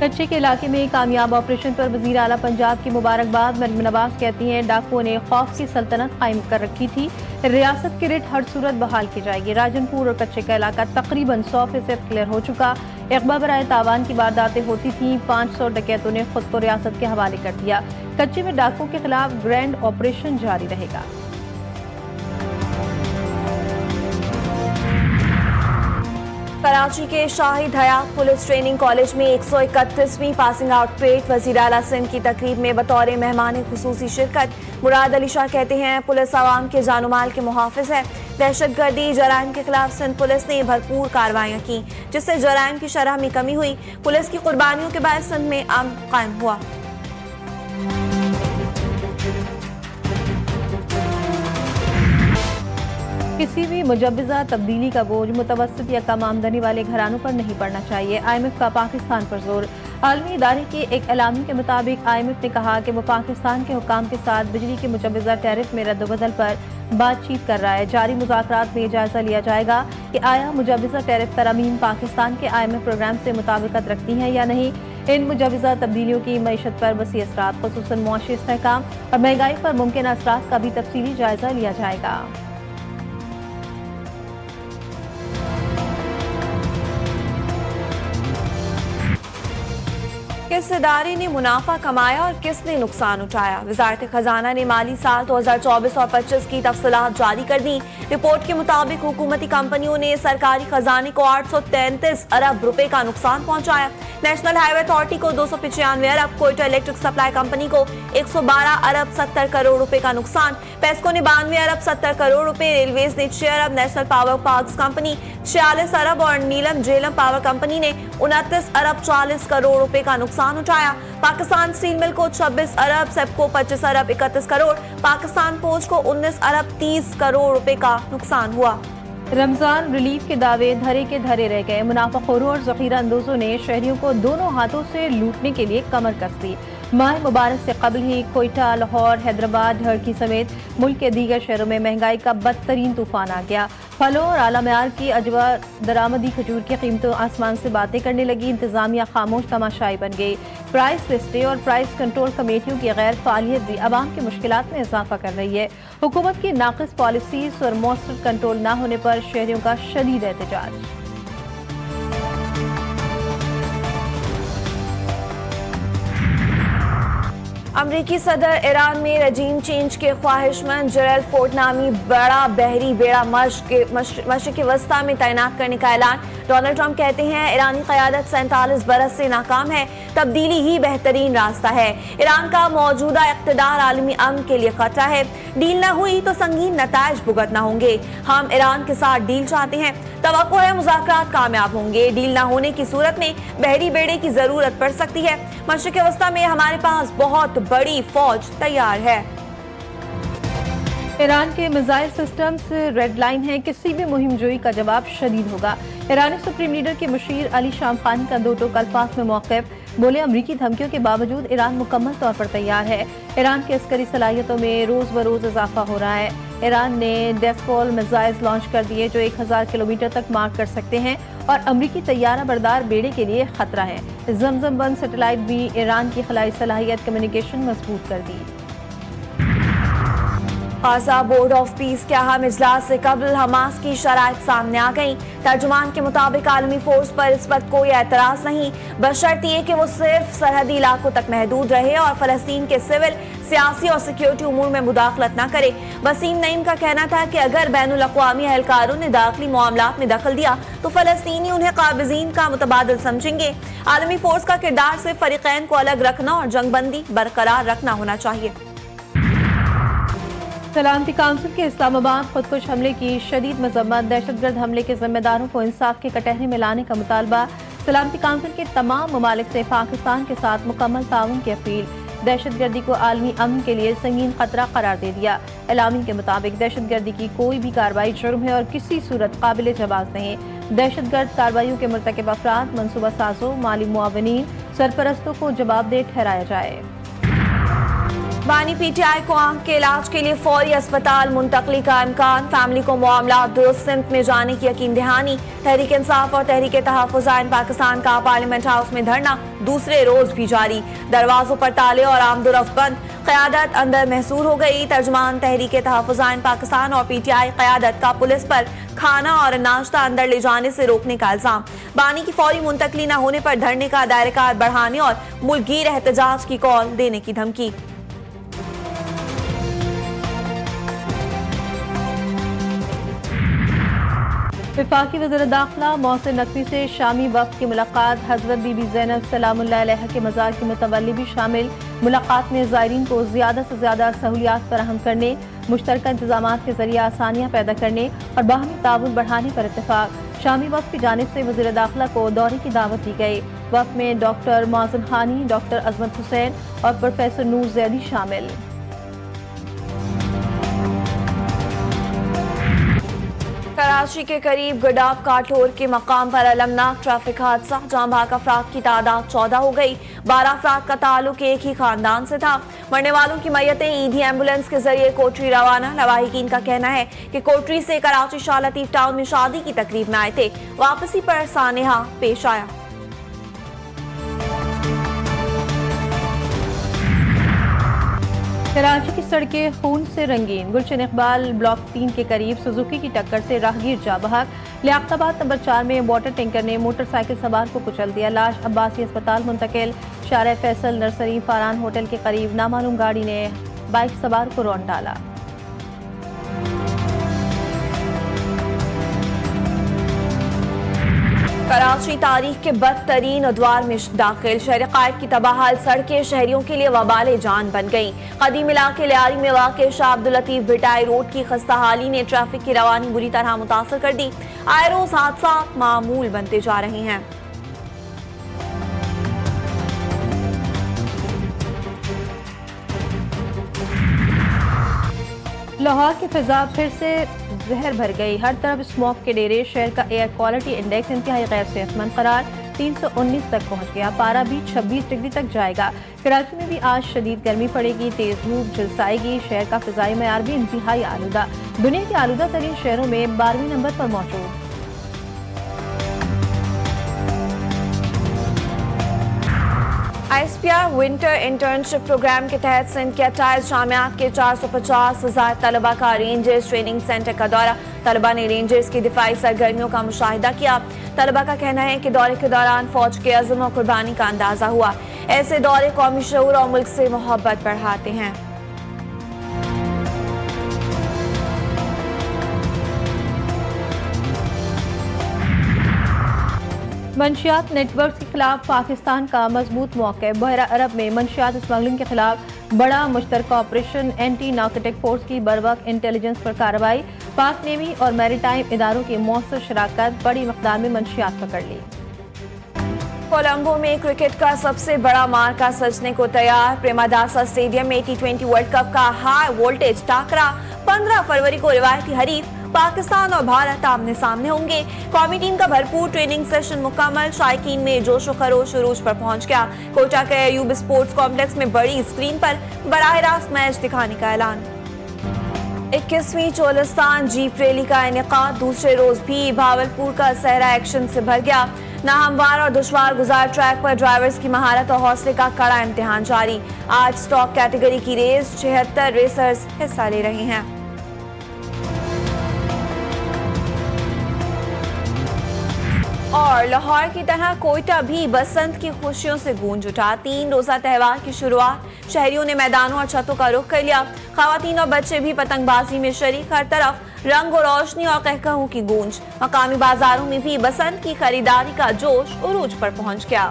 कच्चे के इलाके में कामयाब ऑपरेशन पर वजीर आला पंजाब की मुबारकबाद। मरियम नवाज कहती हैं डाकुओं ने खौफ की सल्तनत कायम कर रखी थी, रियासत की रिट हर सूरत बहाल की जाएगी। राजनपुर और कच्चे का इलाका तकरीबन 100% क्लियर हो चुका। इकबा बराए तावान की वारदातें होती थी, 500 डकैतों ने खुद को रियासत के हवाले कर दिया। कच्चे में डाकुओं के खिलाफ ग्रैंड ऑपरेशन जारी रहेगा। कराची के शाहिद हयात पुलिस ट्रेनिंग कॉलेज में 131वीं पासिंग आउट परेड वज़ीर आला सिंध की तकरीब में बतौर मेहमान खुसूसी शिरकत। मुराद अली शाह कहते हैं पुलिस आवाम के जानो माल के मुहाफिज है। दहशतगर्दी जराइम के खिलाफ सिंध पुलिस ने भरपूर कार्रवाइयाँ की, जिससे जराइम की शरह में कमी हुई। पुलिस की कुर्बानियों के बाद सिंध में अमन कायम हुआ। किसी भी मुजव्वज़ा तब्दीली का बोझ मुतवस्सित या कम आमदनी वाले घरानों पर नहीं पड़ना चाहिए। IMF का पाकिस्तान पर जोर। आलमी इदारे के एक एलामी के मुताबिक IMF ने कहा कि वो पाकिस्तान के हुक्काम के साथ बिजली के मुजव्वज़ा टैरिफ में रद्दबदल पर बातचीत कर रहा है। जारी मुज़ाकरात में जायजा लिया जाएगा कि आया मुजव्वज़ा टैरिफ तरमीम पाकिस्तान के IMF प्रोग्राम से मुताबिकत रखती हैं या नहीं। इन मुजव्वज़ा तब्दीलियों की मईशत पर वसी असरात, खुसूसन मुआशी इस्तेहकाम और महंगाई पर मुमकिन असरात का भी तफसीली जायजा लिया जाएगा। किस इदारे ने मुनाफा कमाया और किसने नुकसान उठाया। वजारत खजाना ने माली साल 2024 और 25 की तफसीलात जारी कर दी। रिपोर्ट के मुताबिक हुकूमती कंपनियों ने सरकारी खजाने को 833 अरब रुपए का नुकसान पहुंचाया। नेशनल हाईवे अथॉरिटी को 295 अरब, कोयटा इलेक्ट्रिक सप्लाई कंपनी को 112 अरब 70 करोड़ रुपए का नुकसान, पेस्को ने 92 अरब 70 करोड़ रुपए, रेलवेज ने 6 अरब, नेशनल पावर पार्क्स कंपनी 46 अरब और नीलम झेलम पावर कंपनी ने 29 अरब 40 करोड़ रुपए का नुकसान उठाया। पाकिस्तान स्टील मिल को 26 अरब, सेप्को 25 अरब 31 करोड़, पाकिस्तान पोस्ट को 19 अरब 30 करोड़ रुपए का नुकसान हुआ। रमजान रिलीफ के दावे धरे के धरे रह गए। मुनाफाखोरों और जखीरा अंदोजों ने शहरियों को दोनों हाथों से लूटने के लिए कमर कस दी। माह मुबारक से कबल ही कोयटा, लाहौर, हैदराबाद, ढरकी समेत मुल्क के दीगर शहरों में महंगाई का बदतरीन तूफान आ गया। फलों और आला मयार की अजवा दरामदी खजूर की कीमतों आसमान से बातें करने लगी। इंतजामिया खामोश तमाशाई बन गई। प्राइस लिस्टें और प्राइस कंट्रोल कमेटियों की गैर फालियत भी आवाम की मुश्किलात में इजाफा कर रही है। हुकूमत की नाकिस पॉलिसीज और मौसर कंट्रोल न होने पर शहरियों का शदीद एहतजाज। अमरीकी सदर ईरान में रजीम चेंज के ख्वाहिशमंद जेरल्ड फोर्ड नामी बड़ा बहरी बेड़ा मशरिक़ वस्ता में तैनात करने का ऐलान। डोनाल्ड ट्रंप कहते हैं ईरानी क़यादत 47 बरस से नाकाम है, तब्दीली ही बेहतरीन रास्ता है। ईरान का मौजूदा इक़्तिदार आलमी अमन के लिए खतरा है। डील न हुई तो संगीन नताइज भुगतना होंगे। हम ईरान के साथ डील चाहते हैं, तवक्को है मुज़ाकरात कामयाब होंगे। डील न होने की सूरत में बहरी बेड़े की जरूरत पड़ सकती है। मशरिक़ वस्ता में हमारे पास बहुत बड़ी फौज तैयार है। ईरान के मिसाइल सिस्टम्स रेड लाइन है, किसी भी मुहिम जोई का जवाब शदीद होगा। ईरानी सुप्रीम लीडर के मुशीर अली शाम खानी का दो टोक अल्फाज में मौक़िफ़, बोले अमरीकी धमकियों के बावजूद ईरान मुकम्मल तौर पर तैयार है। ईरान की अस्करी सलाहियतों में रोज़ ब रोज़ इजाफा हो रहा है। ईरान ने डेस्पोल मिसाइल लॉन्च कर दिए जो 1000 किलोमीटर तक मार कर सकते हैं और अमरीकी तैयारा बरदार बेड़े के लिए खतरा है। जमजम बंद सैटेलाइट भी ईरान की खलाई सलाहियत कम्युनिकेशन मजबूत कर दी। गाज़ा बोर्ड ऑफ पीस के अहम इजलास से कबल हमास की शराइत सामने आ गई। तर्जुमान के मुताबिक आलमी फोर्स पर इस वक्त कोई एतराज नहीं, बशर्त ये कि वो सिर्फ सरहदी इलाकों तक महदूद रहे और फलस्तीन के सिविल, सियासी और सिक्योरिटी उमूर में मुदाखलत न करे। वसीम नईम का कहना था कि अगर बैनुल अक़वामी एहलकारों ने दाखिली मामलात में दखल दिया तो फलस्तीनी उन्हें काबिज़ीन का मुतबादिल समझेंगे। आलमी फोर्स का किरदार सिर्फ फरीक़ैन को अलग रखना और जंगबंदी बरकरार रखना होना चाहिए। सलामती काउंसिल के इस्लामाबाद खुदकुश हमले की शदीद मजम्मत, दहशतगर्द हमले के जिम्मेदारों को इंसाफ के कटहरे में लाने का मुतालबा। सलामती काउंसिल के तमाम ममालिक से पाकिस्तान के साथ मुकम्मल ताउन की अपील। दहशतगर्दी को आलमी अमन के लिए संगीन खतरा करार दे दिया। एलामी के मुताबिक दहशतगर्दी की कोई भी कार्रवाई जुर्म है और किसी सूरत काबिल जवाब नहीं। दहशतगर्द कार्रवाइयों के मुर्तकिब अफराद, मनसूबा साजों, माली मुआवनीन, सरपरस्तों को जवाबदेह ठहराया जाए। बानी पीटीआई को आंख के इलाज के लिए फौरी अस्पताल मुंतकली का इम्कान, फैमिली को मामला दुरुस्त सिमत में जाने की यकीन दहानी। तहरीक इंसाफ और तहरीक तहफ़्फ़ुज़ आइन पाकिस्तान का पार्लियामेंट हाउस में धरना दूसरे रोज भी जारी, दरवाजों पर ताले और आमदोरफ्त बंद। क़यादत अंदर महसूर हो गई। तर्जुमान तहरीक तहफ़्फ़ुज़ आइन पाकिस्तान और पीटीआई क़यादत का पुलिस पर खाना और नाश्ता अंदर ले जाने से रोकने का इल्जाम। बानी की फौरी मुंतकली न होने पर धरने का दायरेकार बढ़ाने और मुल्कगीर एहतजाज की कॉल देने की धमकी। वफाकी वज़ीर दाखिला मोहसिन नकवी से शामी वफ़द की मुलाकात, हज़रत बीबी ज़ैनब सलामुल्लाह अलैहा के मज़ार के मुतवल्ली भी शामिल। मुलाकात में ज़ायरीन को ज़्यादा से ज़्यादा सहूलियात फराहम करने, मुश्तरका इंतज़ामात के ज़रिए आसानियाँ पैदा करने और बाहमी ताउन बढ़ाने पर इत्तफ़ाक़। शामी वफ़द की जानिब से वज़ीर दाखिला को दौरे की दावत दी गई। वफ़द में डॉक्टर माज़िन हानी, डॉक्टर अज़मत हुसैन और प्रोफेसर नूर ज़ैदी शामिल। कराची के करीब गडाब काठोर के मकाम पर अलमनाक ट्रैफिक हादसा, जाम भाग अफराद की तादाद 14 हो गई। 12 अफराद का ताल्लुक एक ही खानदान से था। मरने वालों की मैयतें ईदी एम्बुलेंस के जरिए कोटरी रवाना। लवाहिकीन का कहना है कि कोटरी से कराची शाह लतीफ टाउन में शादी की तकरीब में आए थे, वापसी पर सानेहा पेश आया। कराची की सड़कें खून से रंगीन, गुलशन इकबाल ब्लॉक 3 के करीब सुजुकी की टक्कर से राहगीर जा बहक। लियाकताबाद नंबर 4 में वाटर टैंकर ने मोटरसाइकिल सवार को कुचल दिया, लाश अब्बासी अस्पताल मुंतकिल। शारा फैसल नर्सरी फारान होटल के करीब नामालूम गाड़ी ने बाइक सवार को रौंद डाला। कराची तारीख के बदतरीन अदवार में दाखिल, शहर कायद की तबाहाल सड़कें शहरियों के लिए वबाल जान बन गई। कदीम इलाके लियारी में वाक़ शाह अब्दुल लतीफ भिटाई रोड की खस्ताहाली ने ट्रैफिक की रवानी बुरी तरह मुतासर कर दी। आए रोज हादसा मामूल बनते जा रहे हैं। लाहौर की फिजा फिर से जहर भर गई, हर तरफ स्मोक के डेरे। शहर का एयर क्वालिटी इंडेक्स इंतहाई गैर सेहतमंद करार, 319 तक पहुंच गया। पारा भी 26 डिग्री तक जाएगा। कराची में भी आज शदीद गर्मी पड़ेगी, तेज धूप झुलसाएगी। शहर का फिजाई मयार भी इंतहाई आलूदा, दुनिया के आलूदा तरीन शहरों में 12वें नंबर पर मौजूद। ISPR विंटर इंटर्नशिप प्रोग्राम के तहत सिंध के 28 जामियात के 450,000 तलबा का रेंजर्स ट्रेनिंग सेंटर का दौरा। तलबा ने रेंजर्स की दिफाई सरगर्मियों का मुशाहिदा किया। तलबा का कहना है कि दौरे के दौरान फौज के अज़्म और कुर्बानी का अंदाजा हुआ। ऐसे दौरे कौमी शऊर और मुल्क से मोहब्बत बढ़ाते हैं। मंशियात नेटवर्क के खिलाफ पाकिस्तान का मजबूत मौक़े। बहरा अरब में मंशियात स्मगलिंग के खिलाफ बड़ा मुश्तरका ऑपरेशन, एंटी नार्कोटिक फोर्स की बरवक्त इंटेलिजेंस पर कार्रवाई। पाक नेवी और मैरीटाइम इदारों की मौसर शराकत, बड़ी मकदार में मंशियात पकड़ ली। कोलंबो में क्रिकेट का सबसे बड़ा मार्का सजने को तैयार। प्रेमादासा स्टेडियम में T20 वर्ल्ड कप का हाई वोल्टेज टाकरा। 15 फरवरी को रिवायती हरीफ पाकिस्तान और भारत आमने सामने होंगे। कौमी टीम का भरपूर ट्रेनिंग सेशन मुकम्मल। शायकीन में जोश व खरोश उरूज पर पहुंच गया। कोटा के अयूब स्पोर्ट्स कॉम्प्लेक्स में बड़ी स्क्रीन पर बराह रास्त मैच दिखाने का ऐलान। 21वीं चोलिस्तान जीप रैली का इनेकाद, दूसरे रोज भी भावलपुर का सहरा एक्शन से भर गया। नाहमवार और दुश्वार गुजार ट्रैक पर ड्राइवर्स की महारत और हौसले का कड़ा इम्तिहान जारी। आज स्टॉक कैटेगरी की रेस 76 रेसर्स हिस्सा ले रहे हैं। और लाहौर की तरह कोयटा भी बसंत की खुशियों से गूंज उठा। 3 रोजा त्यौहार की शुरुआत, शहरियों ने मैदानों और छतों का रुख कर लिया। खवातीन और बच्चे भी पतंगबाजी में शरीक, हर तरफ रंग और रोशनी और कहकहों की गूंज। मकामी बाजारों में भी बसंत की खरीदारी का जोश उरूज पर पहुंच गया।